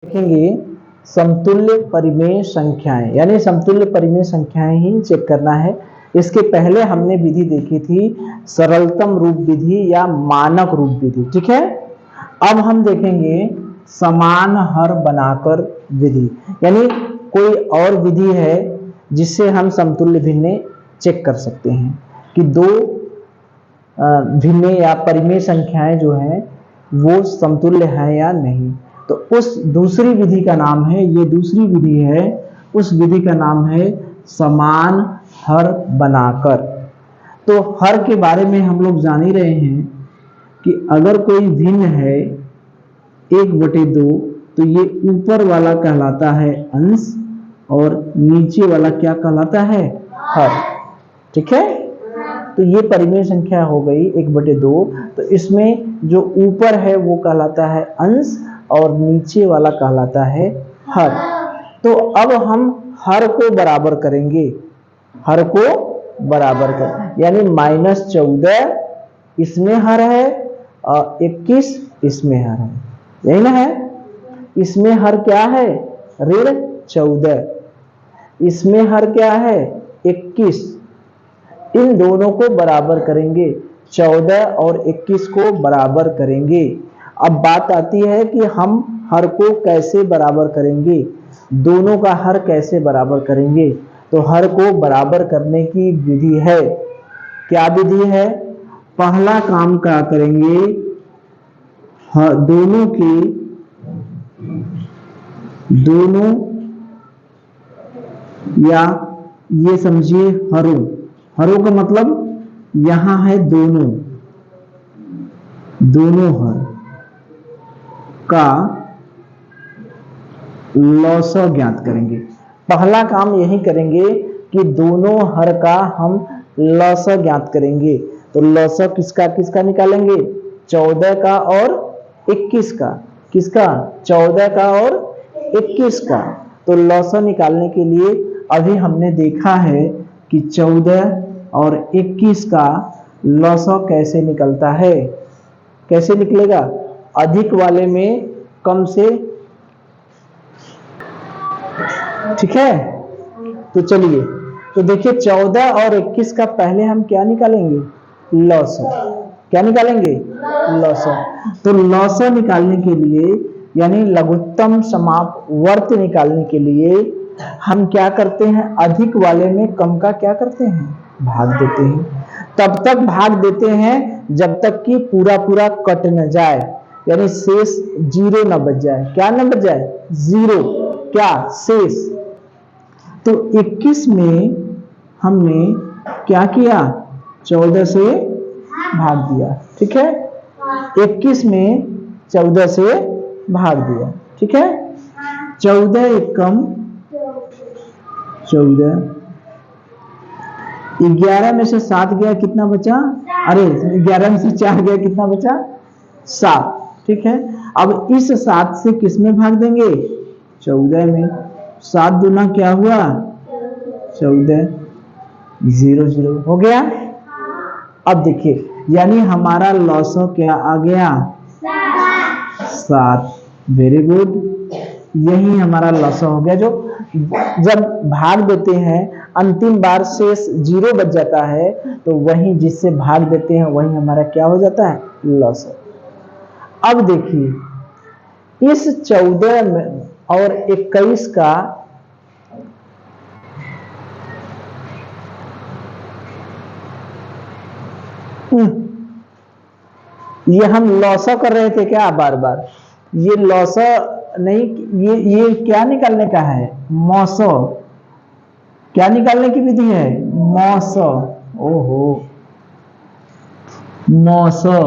देखेंगे समतुल्य परिमेय संख्याएं, यानी समतुल्य परिमेय संख्याएं ही चेक करना है। इसके पहले हमने विधि देखी थी सरलतम रूप विधि या मानक रूप विधि, ठीक है। अब हम देखेंगे समान हर बनाकर विधि, यानी कोई और विधि है जिससे हम समतुल्य भिन्ने चेक कर सकते हैं कि दो भिन्ने या परिमेय संख्याएं जो हैं वो समतुल्य है या नहीं। तो उस दूसरी विधि का नाम है, ये दूसरी विधि है, उस विधि का नाम है समान हर बनाकर। तो हर के बारे में हम लोग जान ही रहे हैं कि अगर कोई भिन्न है 1/2 तो ये ऊपर वाला कहलाता है अंश और नीचे वाला क्या कहलाता है, हर, ठीक है। तो ये परिमेय संख्या हो गई 1/2। तो इसमें जो ऊपर है वो कहलाता है अंश और नीचे वाला कहलाता है हर। तो अब हम हर को बराबर करेंगे, हर को बराबर कर, यानी -14 इसमें हर है और 21 इसमें हर है, यही ना है। इसमें हर क्या है, -14, इसमें हर क्या है, 21। इन दोनों को बराबर करेंगे, 14 और 21 को बराबर करेंगे। अब बात आती है कि हम हर को कैसे बराबर करेंगे, दोनों का हर कैसे बराबर करेंगे। तो हर को बराबर करने की विधि है, क्या विधि है, पहला काम क्या करेंगे, दोनों के दोनों या ये समझिए हरों, हरों का मतलब यहां है दोनों, दोनों हर का लॉसा ज्ञात करेंगे। पहला काम यही करेंगे कि दोनों हर का हम लॉसा ज्ञात करेंगे। तो लॉसा किसका किसका निकालेंगे, 14 का और 21 का, किसका, 14 का और 21 का। तो लॉसा निकालने के लिए अभी हमने देखा है कि 14 और 21 का लॉसा कैसे निकलता है, कैसे निकलेगा, अधिक वाले में कम से, ठीक है। तो चलिए, तो देखिए 14 और 21 का पहले हम क्या निकालेंगे, लॉसा, क्या निकालेंगे, लॉसा। तो लॉसा निकालने के लिए यानी लघुत्तम समापवर्त निकालने के लिए हम क्या करते हैं, अधिक वाले में कम का क्या करते हैं, भाग देते हैं। तब तक भाग देते हैं जब तक कि पूरा पूरा कट न जाए, यानी शेष 0 न बच जाए, क्या न बच जाए, 0, क्या शेष। तो 21 में हमने क्या किया, 14 से भाग दिया, ठीक है। 21 में 14 से भाग दिया, ठीक है। 14 एकम 14, 11 में से 7 गया, कितना बचा, अरे 11 में से 4 गया, कितना बचा, 7, ठीक है। अब इस 7 से किस में भाग देंगे, 14 में। 7 दूना क्या हुआ, 14, 0 0 हो गया। अब देखिए, यानी हमारा लॉसा क्या आ गया, 7, वेरी गुड, यही हमारा लॉसा हो गया। जो जब भाग देते हैं अंतिम बार शेष 0 बच जाता है, तो वही जिससे भाग देते हैं वही हमारा क्या हो जाता है, लॉसा। अब देखिए इस 14 और 21 का ये हम लॉसा कर रहे थे क्या, बार बार, ये लॉसा नहीं, ये क्या निकालने का है, मौसा, क्या निकालने की विधि है, मौसा, ओहो मौसा।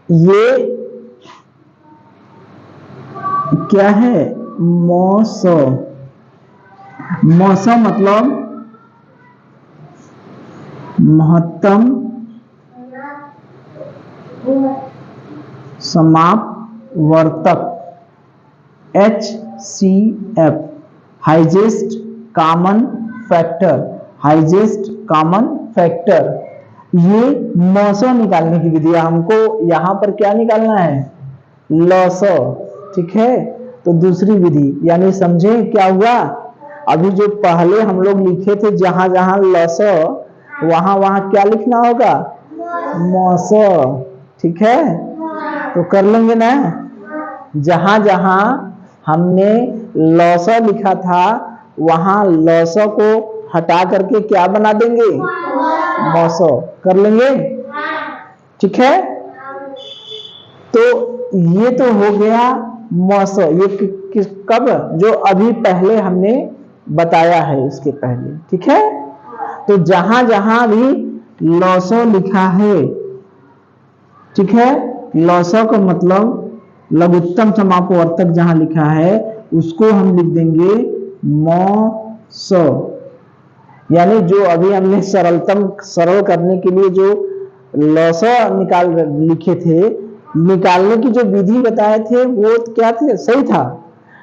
ये क्या है, मौसा, मौसा मतलब महत्तम समापवर्तक, HCF, highest common factor, highest common factor. ये मौसा निकालने की विधि है। हमको यहां पर क्या निकालना है, लॉसा, ठीक है। तो दूसरी विधि, यानी समझे क्या हुआ। अभी जो पहले हम लोग लिखे थे जहां जहां लस, वहां वहां क्या लिखना होगा, मौस। ठीक है, तो कर लेंगे ना। जहां जहां हमने लौस लिखा था वहां लौस को हटा करके क्या बना देंगे, मौस। कर लेंगे, ठीक है। तो ये तो हो गया मौस। ये कब, जो अभी पहले हमने बताया है इसके पहले, ठीक है। तो जहां जहां भी लौसो लिखा है, ठीक है, लौसो का मतलब लघुत्तम समापवर्तक जहां लिखा है उसको हम लिख देंगे मौस। यानी जो अभी हमने सरल करने के लिए जो लौसो लिखे थे, निकालने की जो विधि बताए थे वो क्या थे, सही था।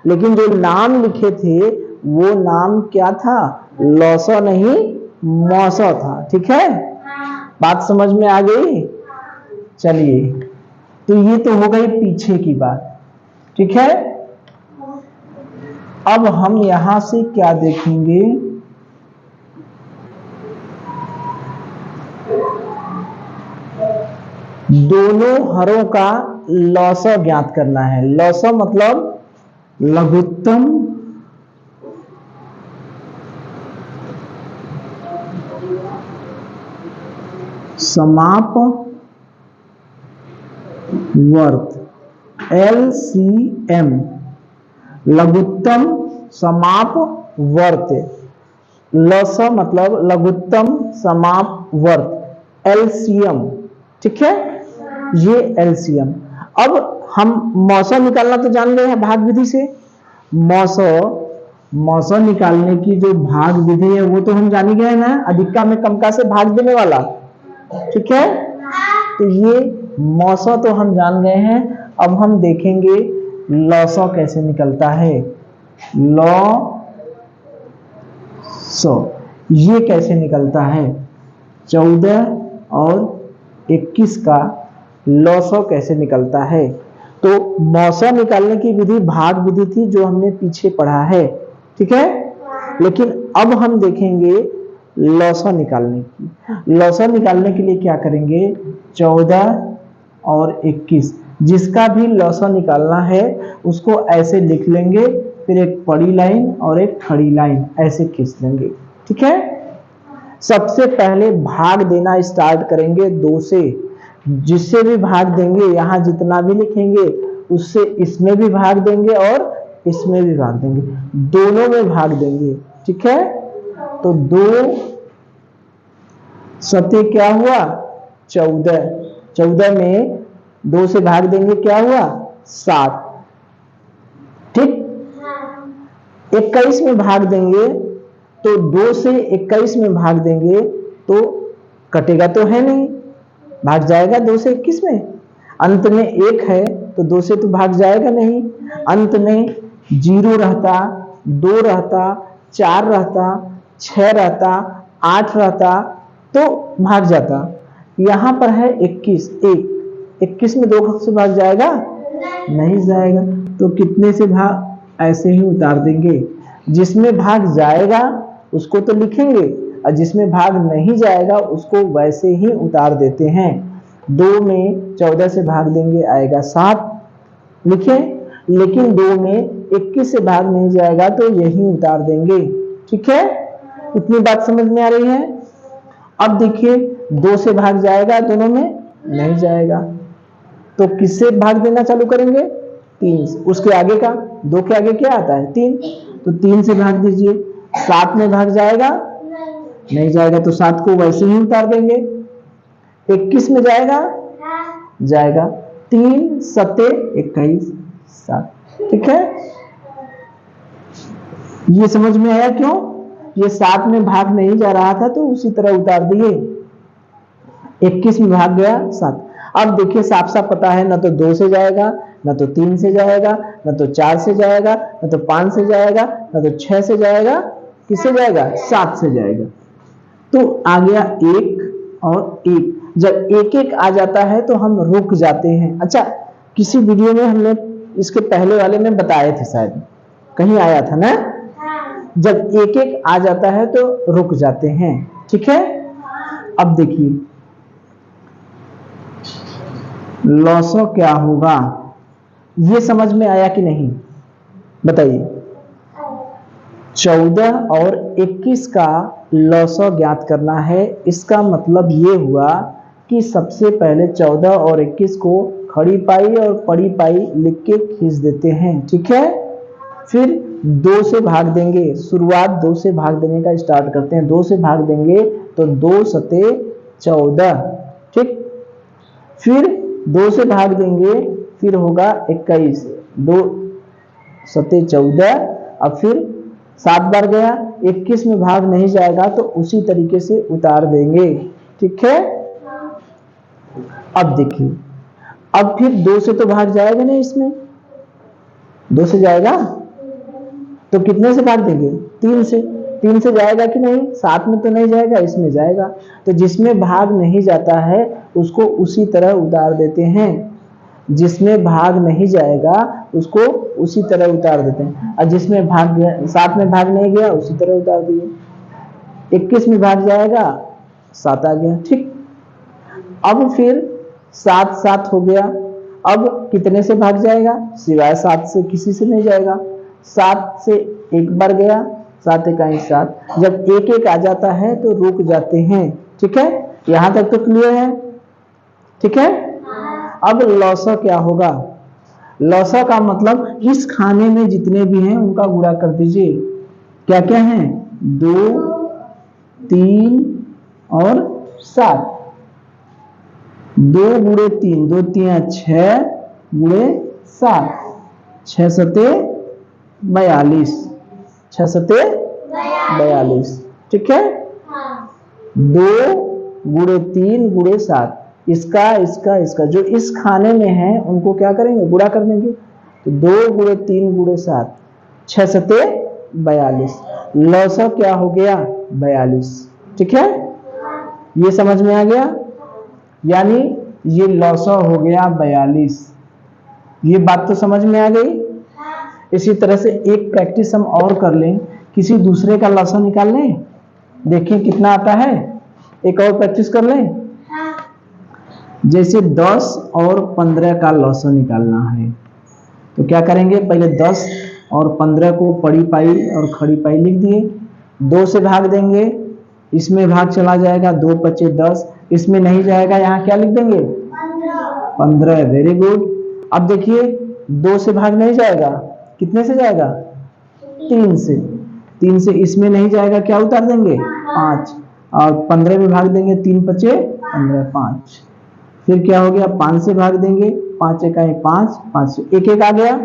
लेकिन जो नाम लिखे थे वो नाम क्या था, लौसो नहीं मौसो था। ठीक है, बात समझ में आ गई। चलिए, तो ये तो हो गई पीछे की बात, ठीक है। अब हम यहां से क्या देखेंगे, दोनों हरों का लौसो ज्ञात करना है। लौसो मतलब लघुत्तम समाप वर्त, LCM, लघुत्तम समाप वर्त। लौसो मतलब लघुत्तम समाप वर्त, LCM, ठीक है, ये LCM। अब हम मौसो निकालना तो जान गए हैं भाग विधि से। मौसो निकालने की जो भाग विधि है वो तो हम जान ही गए ना, अधिका में कमका से भाग देने वाला, ठीक है। तो ये मौसो तो हम जान गए हैं। अब हम देखेंगे लौसो कैसे निकलता है। लौसो ये कैसे निकलता है, 14 और 21 का लौसो कैसे निकलता है। तो मौसो निकालने की विधि भाग विधि थी जो हमने पीछे पढ़ा है, ठीक है। लेकिन अब हम देखेंगे लौसो निकालने की। लौसो निकालने के लिए क्या करेंगे, 14 और 21, जिसका भी लौसो निकालना है उसको ऐसे लिख लेंगे, फिर एक बड़ी लाइन और एक खड़ी लाइन ऐसे खींच लेंगे, ठीक है। सबसे पहले भाग देना स्टार्ट करेंगे 2 से। जिससे भी भाग देंगे, यहां जितना भी लिखेंगे उससे इसमें भी भाग देंगे और इसमें भी भाग देंगे, दोनों में भाग देंगे, ठीक है। तो 2 सते क्या हुआ, 14, 14 में 2 से भाग देंगे क्या हुआ, 7, ठीक। 21 में भाग देंगे तो 2 से 21 में भाग देंगे तो कटेगा तो है नहीं, भाग जाएगा 2 से 21 में। अंत में 1 है तो 2 से तो भाग जाएगा नहीं। अंत में 0 रहता, 2 रहता, 4 रहता, 6 रहता, 8 रहता तो भाग जाता। यहां पर है 21, 21 में 2 से भाग जाएगा, नहीं जाएगा। तो कितने से भाग, ऐसे ही उतार देंगे। जिसमें भाग जाएगा उसको तो लिखेंगे और जिसमें भाग नहीं जाएगा उसको वैसे ही उतार देते हैं। 2 में 14 से भाग देंगे आएगा 7, लिखे। लेकिन 2 में 21 से भाग नहीं जाएगा तो यही उतार देंगे, ठीक है। इतनी बात समझ में आ रही है। अब देखिए 2 से भाग जाएगा, दोनों में नहीं जाएगा तो किससे भाग देना चालू करेंगे, 3। उसके आगे का, 2 के आगे क्या आता है, 3, तो 3 से भाग दीजिए। 7 में भाग जाएगा, नहीं जाएगा तो 7 को वैसे ही उतार देंगे। 21 में जाएगा, जाएगा। 3 सते 21, 7, ठीक है। ये समझ में आया क्यों, ये 7 में भाग नहीं जा रहा था तो उसी तरह उतार दिए। 21 में भाग गया 7। अब देखिए साफ साफ पता है, ना तो 2 से जाएगा, ना तो 3 से जाएगा, ना तो 4 से जाएगा, ना तो 5 से जाएगा, ना तो 6 से जाएगा, किससे जाएगा, 7 से जाएगा। तो आ गया 1 और 1। जब 1 1 आ जाता है तो हम रुक जाते हैं। अच्छा, किसी वीडियो में हमने इसके पहले वाले में बताए थे, शायद कहीं आया था ना। जब एक एक आ जाता है तो रुक जाते हैं, ठीक है। अब देखिए लॉसो क्या होगा, ये समझ में आया कि नहीं बताइए। 14 और 21 का लॉसो ज्ञात करना है। इसका मतलब ये हुआ कि सबसे पहले 14 और 21 को खड़ी पाई और पड़ी पाई लिख के खींच देते हैं, ठीक है। फिर 2 से भाग देंगे, शुरुआत 2 से भाग देने का स्टार्ट करते हैं। 2 से भाग देंगे तो 2 सते 14, ठीक। फिर 2 से भाग देंगे, फिर होगा 21, 2 सते 14। अब फिर 7 बार गया, 21 में भाग नहीं जाएगा तो उसी तरीके से उतार देंगे, ठीक है। अब देखिए, अब फिर 2 से तो भाग जाएगा नहीं, इसमें 2 से जाएगा तो कितने से भाग देंगे, 3 से। 3 से जाएगा कि नहीं, 7 में तो नहीं जाएगा, इसमें जाएगा। तो जिसमें भाग नहीं जाता है उसको उसी तरह उतार देते हैं, जिसमें भाग नहीं जाएगा उसको उसी तरह उतार देते हैं। और जिसमें भाग गया, 7 में भाग नहीं गया, उसी तरह उतार दिए। 21 में भाग जाएगा, 7 आ गया, ठीक। अब फिर 7 7 हो गया। अब कितने से भाग जाएगा, सिवाय 7 से किसी से नहीं जाएगा। 7 से एक बार गया, 7 इकाई 7। जब एक एक आ जाता है तो रुक जाते हैं, ठीक है। यहां तक तो क्लियर है, ठीक है। अब लॉसो क्या होगा, लॉसो का मतलब इस खाने में जितने भी हैं उनका गुणा कर दीजिए। क्या क्या है, 2 3 और 7। 2 गुणे 3, 2 3 6 गुणे 7, 6 सते 42, 6 सते 42, ठीक है। 2 गुणे 3 गुणे 7, इसका इसका इसका जो इस खाने में है उनको क्या करेंगे, गुणा कर देंगे। तो 2 गुणे 3 गुणे 7, 6 सते 42। लॉसो क्या हो गया, 42, ठीक है। ये समझ में आ गया, यानी ये लॉसो हो गया 42। ये बात तो समझ में आ गई। इसी तरह से एक प्रैक्टिस हम और कर लें, किसी दूसरे का लॉसो निकाल लें, देखिए कितना आता है। एक और प्रैक्टिस कर लें, जैसे 10 और 15 का लॉसो निकालना है। तो क्या करेंगे, पहले 10 और 15 को पड़ी पाई और खड़ी पाई लिख दिए। 2 से भाग देंगे, इसमें भाग चला जाएगा, 2 5 10, इसमें नहीं जाएगा, यहाँ क्या लिख देंगे, 15। Very good. अब देखिए 2 से भाग नहीं जाएगा, कितने से जाएगा, 3 से। 3 से इसमें नहीं जाएगा, क्या उतार देंगे, 5। और 15 में भाग देंगे, 3 5 15, 5। फिर क्या हो गया, 5 से भाग देंगे, 5 इकाई 5, 5 से एक एक आ गया,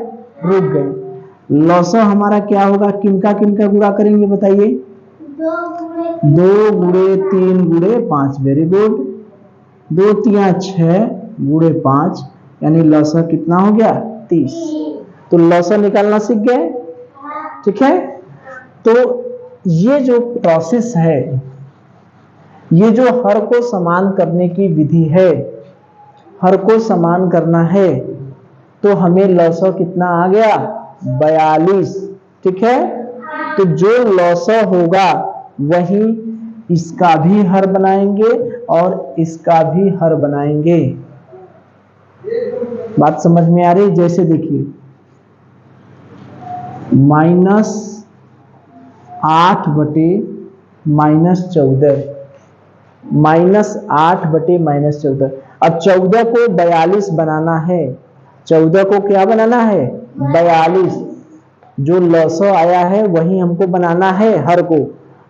रुक गए। लॉसो हमारा क्या होगा, किनका किनका गुणा करेंगे बताइए, 2 गुणे 3 गुणे 5। Very good. 2 3 6 गुणे 5, यानी लॉसो कितना हो गया, 30। तो लॉसो निकालना सीख गए, ठीक है। तो ये जो प्रोसेस है, ये जो हर को समान करने की विधि है, हर को समान करना है, तो हमें लॉसो कितना आ गया, 42, ठीक है। तो जो लॉसो होगा वही इसका भी हर बनाएंगे और इसका भी हर बनाएंगे। बात समझ में आ रही, जैसे देखिए -8 बटे -14, -8 बटे -14। अब 14 को 42 बनाना है, 14 को क्या बनाना है, 42। जो लॉसो आया है वही हमको बनाना है हर को।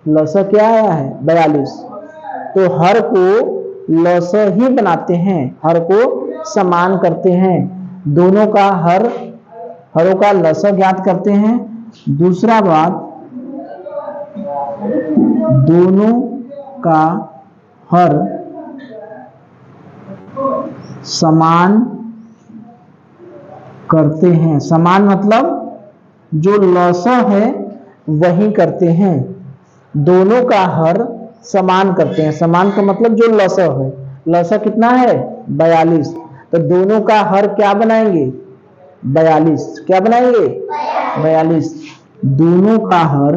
लॉसो क्या आया है, 42। तो हर को लॉसो ही बनाते हैं, हर को समान करते हैं। दोनों का हरों का लॉसो ज्ञात करते हैं। दूसरा बात, दोनों का हर समान करते हैं। समान मतलब जो लॉसो है वही करते हैं, दोनों का हर समान करते हैं। समान का मतलब जो लॉसो है, लॉसो कितना है, 42। तो दोनों का हर क्या बनाएंगे, 42, क्या बनाएंगे 42। दोनों का हर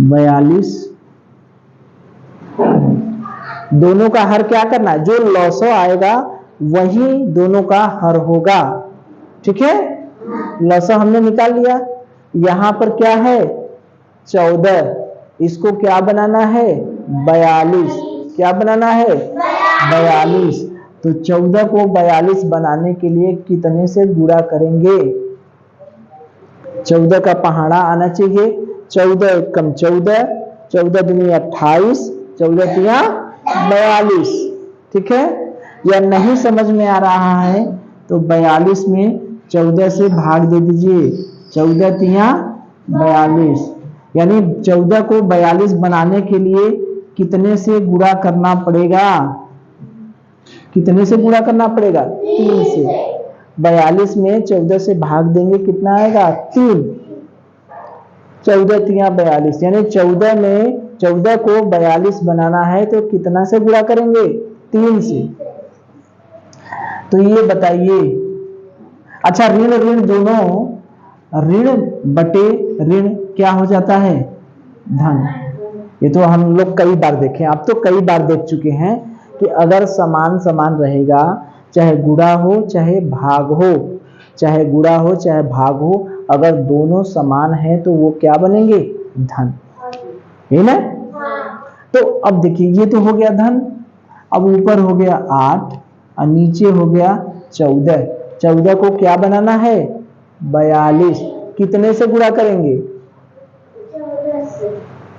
42, दोनों का हर क्या करना है, जो लॉसो आएगा वही दोनों का हर होगा। ठीक है, लॉसो हमने निकाल लिया। यहां पर क्या है 14, इसको क्या बनाना है 42, क्या बनाना है 42। तो 14 को 42 बनाने के लिए कितने से गुणा करेंगे, 14 का पहाड़ा आना चाहिए। 14 कम 14, 14 दूनी 28, 14 तिया 42। ठीक है, या नहीं समझ में आ रहा है तो 42 में 14 से भाग दे दीजिए, 14 तिया 42। यानी 14 को 42 बनाने के लिए कितने से गुणा करना पड़ेगा, कितने से गुणा करना पड़ेगा 3 से। 42 में 14 से भाग देंगे कितना आएगा 3, 14 तिया 42। यानी 14 में 14 को 42 बनाना है तो कितना से गुणा करेंगे 3 से। तो ये बताइए, अच्छा ऋण ऋण दोनों, ऋण बटे ऋण क्या हो जाता है धन। ये तो हम लोग कई बार देखे, आप तो कई बार देख चुके हैं कि अगर समान समान रहेगा, चाहे गुणा हो चाहे भाग हो, चाहे गुणा हो चाहे भाग हो, अगर दोनों समान है तो वो क्या बनेंगे धन, है ना। तो अब देखिए ये तो हो गया धन। अब ऊपर हो गया 8 और नीचे हो गया 14। 14 को क्या बनाना है 42, कितने से गुणा करेंगे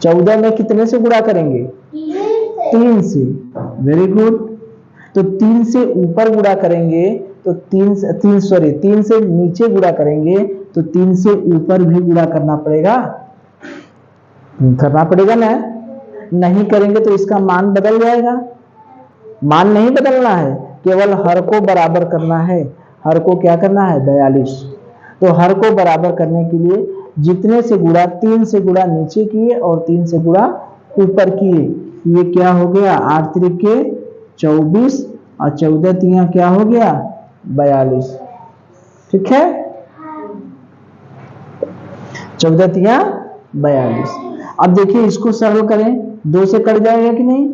14 में कितने से गुणा करेंगे 3 से। Very good. तो 3 से ऊपर गुणा करेंगे तो 3 से नीचे गुणा करेंगे तो 3 से ऊपर भी गुणा करना पड़ेगा ना। नहीं करेंगे तो इसका मान बदल जाएगा। मान नहीं बदलना है, केवल हर को बराबर करना है। हर को क्या करना है 42। तो हर को बराबर करने के लिए जितने से गुणा 3 से गुणा नीचे किए और 3 से गुणा ऊपर किए। ये क्या हो गया 8 त्रिके 24 और 14 तिया क्या हो गया 42। ठीक है, 14 तिया 42। अब देखिए इसको सरल करें, 2 से कट जाएगा कि नहीं,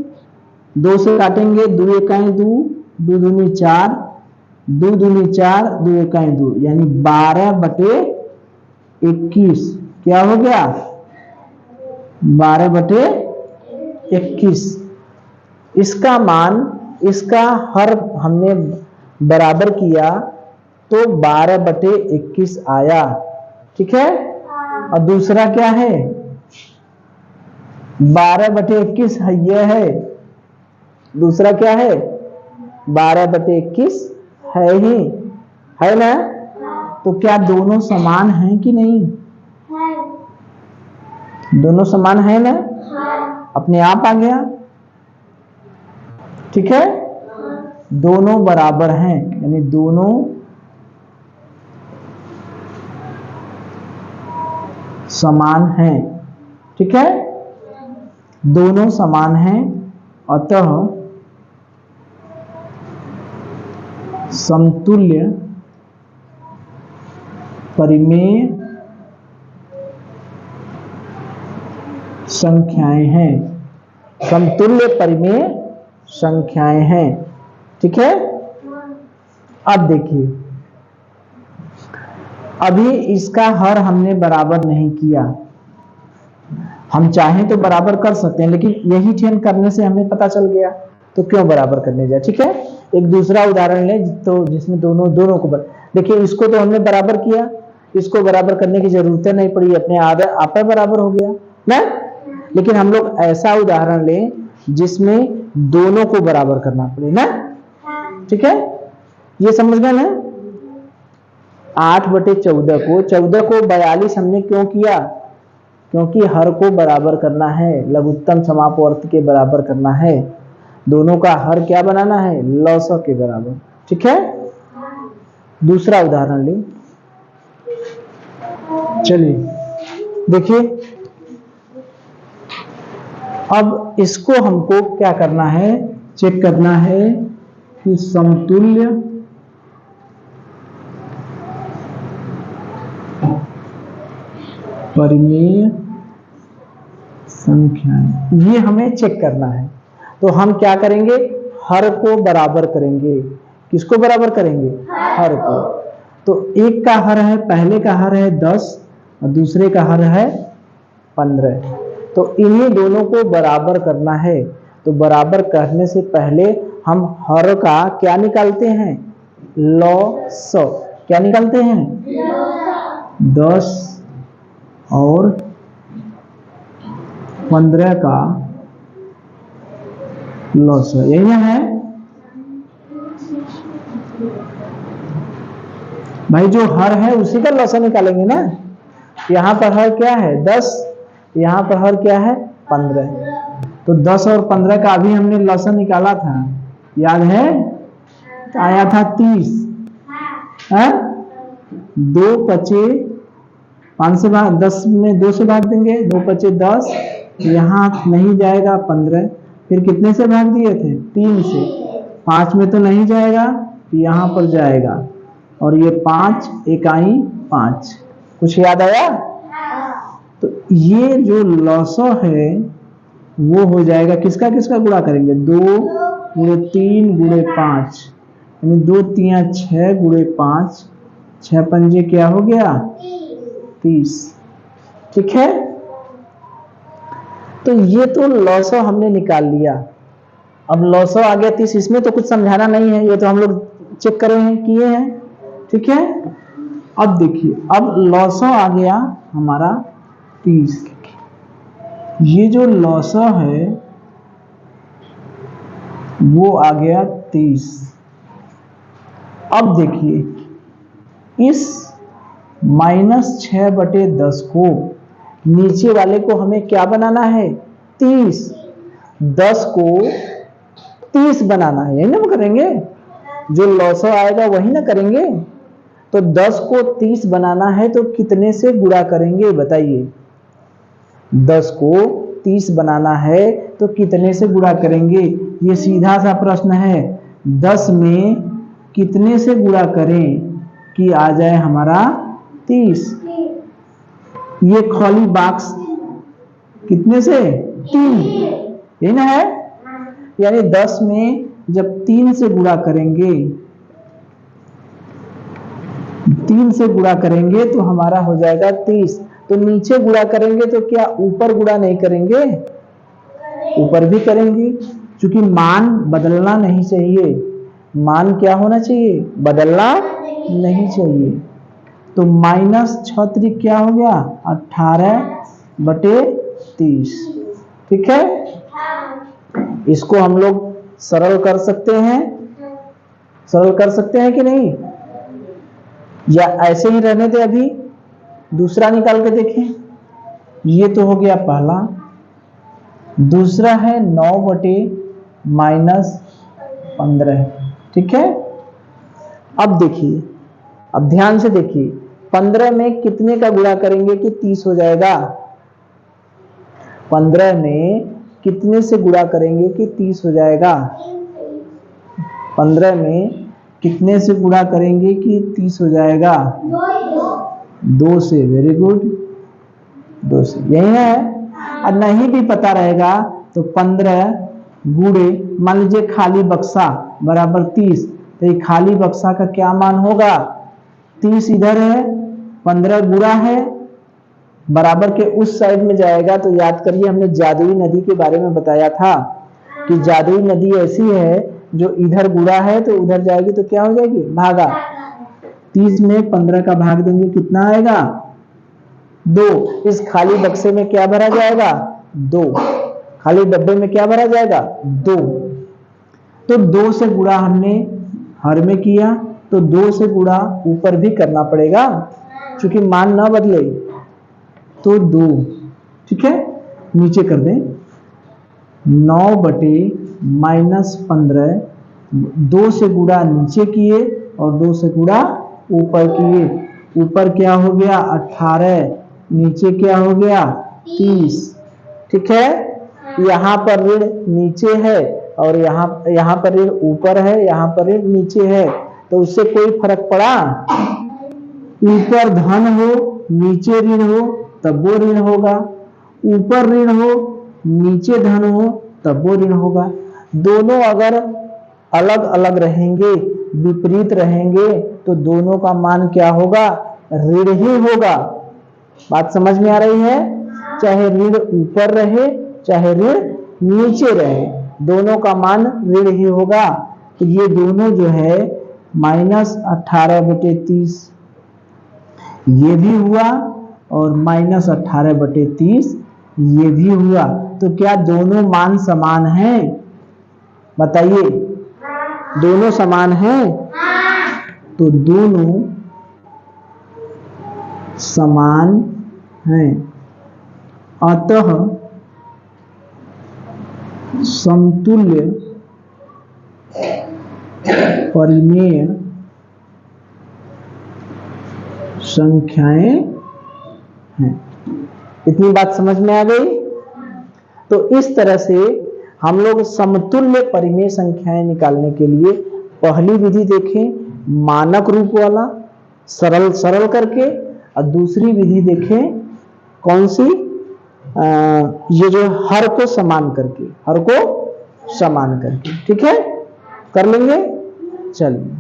2 से काटेंगे 2 इकाई 2, 2 दूनी 4, 2 दूनी 4, 2 इकाई 2, यानी 12 बटे 21। क्या हो गया 12 बटे 21। इसका मान, इसका हर हमने बराबर किया तो 12 बटे 21 आया। ठीक है, और दूसरा क्या है 12 बटे 21 है, यह है। दूसरा क्या है 12 बटे 21 है ही, है ना। तो क्या दोनों समान हैं कि नहीं, दोनों समान है ना, अपने आप आ गया। ठीक है, दोनों बराबर हैं, यानी दोनों समान हैं। ठीक है, दोनों समान हैं, अतः समतुल्य परिमेय संख्याएं हैं, समतुल्य परिमेय संख्याएं हैं। ठीक है, अब देखिए अभी इसका हर हमने बराबर नहीं किया, हम चाहें तो बराबर कर सकते हैं, लेकिन यही चेन करने से हमें पता चल गया तो क्यों बराबर करने जाए। ठीक है, एक दूसरा उदाहरण ले तो जिसमें दोनों को देखिए, इसको तो हमने बराबर किया, इसको बराबर करने की जरूरत नहीं पड़ी, अपने आप बराबर हो गया ना। लेकिन हम लोग ऐसा उदाहरण लें जिसमें दोनों को बराबर करना पड़े ना। ठीक है, ये समझ गए ना। 8 बटे 14 को 42 हमने क्यों किया, क्योंकि हर को बराबर करना है, लघुत्तम समापवर्त के बराबर करना है। दोनों का हर क्या बनाना है लौसक के बराबर। ठीक है, दूसरा उदाहरण ले, चलिए देखिए। अब इसको हमको क्या करना है, चेक करना है कि समतुल्य परिमेय संख्याएं, ये हमें चेक करना है। तो हम क्या करेंगे, हर को बराबर करेंगे। किसको बराबर करेंगे, हर को। तो एक का हर है, पहले का हर है 10 और दूसरे का हर है 15। तो इन्हीं दोनों को बराबर करना है। तो बराबर करने से पहले हम हर का क्या निकालते हैं, लॉस। क्या निकालते हैं, 10 और 15 का लॉस है, यही है भाई। जो हर है उसी का लॉस निकालेंगे ना। यहाँ पर हर क्या है 10, यहाँ पर हर क्या है 15। तो 10 और 15 का अभी हमने लॉस निकाला था, याद है, तो आया था 30 है। 2 बचे 5 से भाग, 10 में 2 से भाग देंगे, 2 बचे 10, यहाँ नहीं जाएगा 15। फिर कितने से भाग दिए थे, 3 से। 5 में तो नहीं जाएगा, यहाँ पर जाएगा। और ये 5 इकाई 5। कुछ याद आया। तो ये जो लॉसो है वो हो जाएगा, किसका किसका गुणा करेंगे, 2 गुणे 3 गुणे 5, यानी 2 3 6 गुणे 5, 6 पंजे क्या हो गया 30। ठीक है। तो ये तो लॉसो हमने निकाल लिया। अब लॉसो आ गया 30, इसमें तो कुछ समझाना नहीं है, ये तो हम लोग चेक कर रहे हैं, किए हैं। ठीक है। अब देखिए, अब लॉसो आ गया हमारा 30। ये जो लॉसो है वो आ गया 30। अब देखिए, इस -6/10 को नीचे वाले को हमें क्या बनाना है, 30। 10 को 30 बनाना है, यही ना करेंगे, जो लॉसो आएगा वही ना करेंगे। तो 10 को 30 बनाना है तो कितने से गुणा करेंगे बताइए। 10 को 30 बनाना है तो कितने से गुणा करेंगे, ये सीधा सा प्रश्न है। 10 में कितने से गुणा करें कि आ जाए हमारा 30। ये खाली बॉक्स कितने से, 3, यही ना है। यानी 10 में जब 3 से गुणा करेंगे, 3 से गुणा करेंगे तो हमारा हो जाएगा 30। तो नीचे गुणा करेंगे तो क्या ऊपर गुणा नहीं करेंगे, ऊपर भी करेंगे, क्योंकि मान बदलना नहीं चाहिए। मान क्या होना चाहिए, बदलना नहीं चाहिए। तो -6 क्या हो गया 18/30। ठीक है। इसको हम लोग सरल कर सकते हैं, सरल कर सकते हैं कि नहीं, या ऐसे ही रहने दे। अभी दूसरा निकाल के देखें। ये तो हो गया पहला। दूसरा है 9/-15। ठीक है। अब देखिए, अब ध्यान से देखिए, 15 में कितने का गुणा करेंगे कि 30 हो जाएगा। 15 में कितने से गुणा करेंगे कि 30 हो जाएगा। 15 में कितने से गुणा करेंगे कि 30 हो जाएगा, 2 से। वेरी गुड, 2 से, यही है। और नहीं भी पता रहेगा तो 15 गुणे, मान लीजिए खाली बक्सा बराबर 30, तो ये खाली बक्सा का क्या मान होगा, 30 इधर है, 15 गुणा है, बराबर के उस साइड में जाएगा। तो याद करिए, हमने जादुई नदी के बारे में बताया था कि जादुई नदी ऐसी है जो इधर गुणा है तो उधर जाएगी तो क्या हो जाएगी, भागा। 30 में 15 का भाग देंगे, कितना आएगा, 2। इस खाली बक्से में क्या भरा जाएगा, 2। खाली डब्बे में क्या भरा जाएगा, 2। तो 2 से गुणा हमने हर में किया, तो 2 से गुणा ऊपर भी करना पड़ेगा क्योंकि मान ना बदले। तो 2। ठीक है। नीचे कर दें, 9/-15, 2 से गुणा नीचे किए और 2 से गुणा ऊपर किए। ऊपर क्या हो गया 18, नीचे क्या हो गया 30। ठीक है। यहाँ पर ऋण नीचे है और यहाँ पर ऋण ऊपर है, यहाँ पर ऋण नीचे है, तो उससे कोई फर्क पड़ा? ऊपर धन हो नीचे ऋण हो तब वो ऋण होगा, ऊपर ऋण हो नीचे धन हो तब वो ऋण होगा। दोनों अगर अलग अलग रहेंगे, विपरीत रहेंगे, तो दोनों का मान क्या होगा? ऋण ही होगा। बात समझ में आ रही है? चाहे ऋण ऊपर रहे चाहे ऋण नीचे रहे, दोनों का मान ऋण ही होगा। तो ये दोनों जो है -18/30 ये भी हुआ और -18/30 ये भी हुआ। तो क्या दोनों मान समान हैं? बताइए, दोनों समान हैं? तो दोनों समान हैं, अतः समतुल्य परिमेय संख्याएं हैं। इतनी बात समझ में आ गई? तो इस तरह से हम लोग समतुल्य परिमेय संख्याएं निकालने के लिए पहली विधि देखें मानक रूप वाला सरल सरल करके, और दूसरी विधि देखें कौन सी? ये जो हर को समान करके, हर को समान करके। ठीक है, कर लेंगे? चलिए।